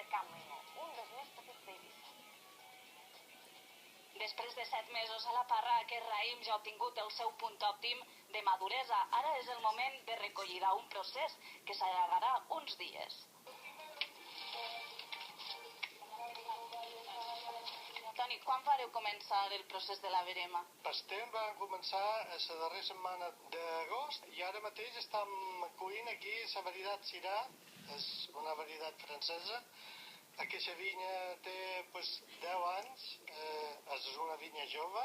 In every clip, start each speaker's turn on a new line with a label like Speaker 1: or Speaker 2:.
Speaker 1: de Can Maimó, un dels més petits d'Eivissa.
Speaker 2: Després de 7 mesos a la parra, aquest raïm ja ha obtingut el seu punt òptim de maduresa. Ara és el moment de recollida, un procés que s'allargarà uns dies. Toni, quan fareu començar el procés de la verema?
Speaker 3: Pastem va començar a la darrera setmana d'agost i ara mateix estem cuint aquí la varietat Syrah, és una varietat francesa. Aquesta vinya té 10 anys, és una vinya jove,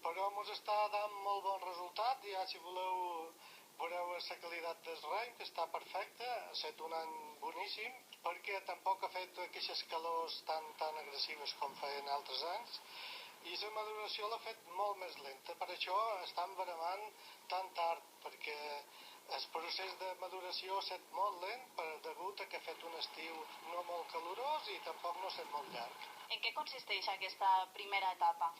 Speaker 3: però ens està dant molt bon resultat. Ja, si voleu, veureu la qualitat del raïm, que està perfecta. Ha estat un any boníssim, perquè tampoc ha fet aquestes calors tan agressives com feien altres anys. I la maduració l'ha fet molt més lenta. Per això estan veremant tan tard, perquè el procés de maduració ha estat molt lent degut a que ha fet un estiu no molt calorós i tampoc no ha estat molt llarg.
Speaker 2: En què consisteix aquesta primera etapa?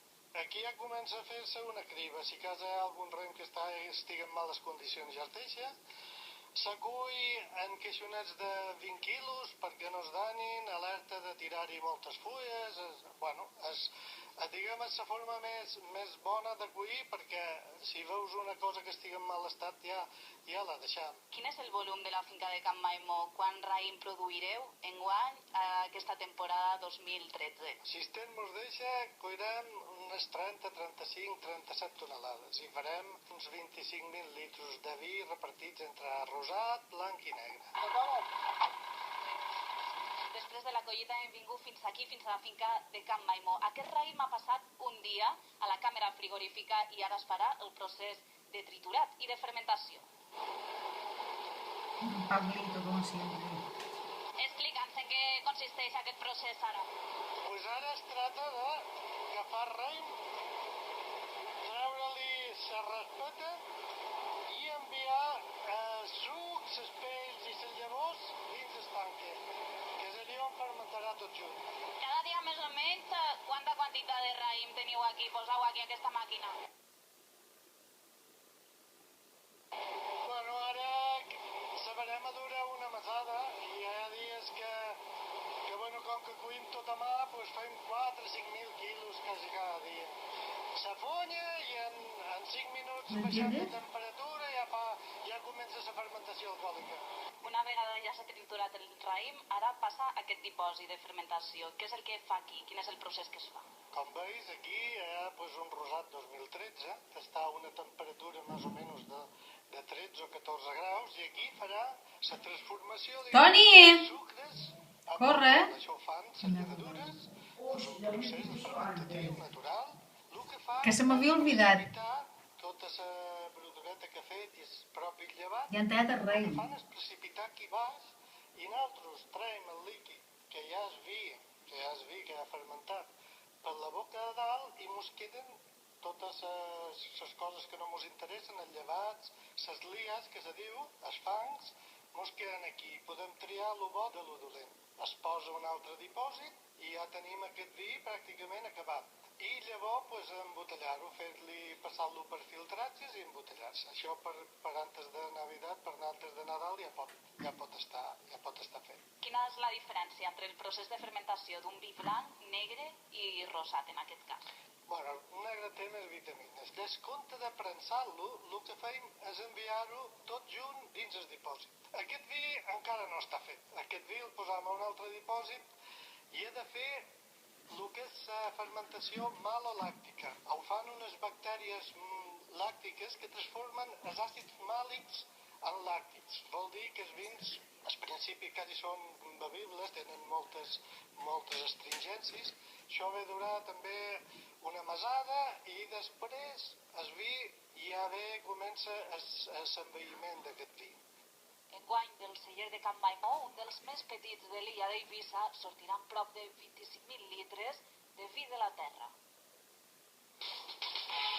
Speaker 3: Aquí ja comença a fer-se una criba. Si cas hi ha algun raïm que estigui en males condicions ja es deixa. S'acull en caixonets de 20 quilos perquè no es danin, alerta de tirar-hi moltes fulles. Diguem, és la forma més bona de cuir, perquè si veus una cosa que estigui en mal estat ja la deixam.
Speaker 2: Quin és el volum de la finca de Can Maimó? Quant raïm produireu enguany aquesta temporada 2013?
Speaker 3: Si el temps ens deixa, cuirem unes 30, 35, 37 tonelades i farem uns 25.000 litres de vi repartits entre rosat, blanc i negre.
Speaker 2: Després de la collita hem vingut fins aquí, fins a la finca de Can Maimó. Aquest raïm ha passat un dia a la càmera frigorífica i ara es farà el procés de triturat i de fermentació.
Speaker 4: Un Pablito, com sempre.
Speaker 2: Explica'ns en què consisteix aquest procés ara.
Speaker 3: Pues ara es tracta d'agafar raïm, treure-li la raspeta i enviar els sucs, els pells i les llavors dins el tanque, que és allà on fermentarà tot junt.
Speaker 2: Cada dia més o menys, quanta quantitat de raïm teniu aquí? Poseu aquí aquesta màquina.
Speaker 3: Bueno, ara la verema dura una mesada i hi ha dies que com que cuim tot a mà, doncs fem 4 o 5.000 quilos quasi cada dia. S'afonya i en 5 minuts baixant de temperatura ja comença la fermentació alcohòlica.
Speaker 2: Una vegada ja s'ha triturat el raïm, ara passa a aquest dipòsit de fermentació. Què és el que fa aquí? Quin és el procés que es fa?
Speaker 3: Com veus, aquí hi ha un rosat 2013, que està a una temperatura més o menys de 13 o 14 graus, i aquí farà la transformació
Speaker 4: Toni!
Speaker 3: sucres.
Speaker 4: Corre!
Speaker 3: Això ho fan les llenadures, és un procés fermentatiu natural.
Speaker 4: Que se m'havia oblidat.
Speaker 3: Tota la verdureta que ha fet i el propi llevat.
Speaker 4: Ja han tallat el raïm.
Speaker 3: El que fan és precipitar aquí baix i nosaltres traiem el líquid, que ja és vi, que ha fermentat, per la boca de dalt i mos queden totes les coses que no mos interessen, els llevats, les lies, que se diu, els fangs, mos queden aquí. Podem triar lo bo de lo dolent. Es posa un altre dipòsit i ja tenim aquest vi pràcticament acabat. I llavors embotellar-ho, passar-lo per filtratges i embotellar-se. Això per antes de Navidad, per antes de Nadal ja pot estar fet.
Speaker 2: Quina és la diferència entre el procés de fermentació d'un vi blanc, negre i rosat en aquest cas?
Speaker 3: Bueno, el negre té més vitamines. Des compte de prensar-lo, el que fem és enviar-ho tot junt dins el dipòsit. Aquest vi encara no està fet. Aquest vi el posam a un altre dipòsit i ha de fer el que és la fermentació malolàctica. Ho fan unes bactèries làctiques que transformen els àcids màlics en làctics. Vol dir que els vins, al principi quasi són bevibles, tenen moltes astringències. Això ve durar també una mesada i després el vi ja comença l'envelliment d'aquest vi.
Speaker 2: Enguany del celler de Can Maimó, un dels més petits de l'illa d'Eivissa, sortiran prop de 25.000 litres de vi de la terra.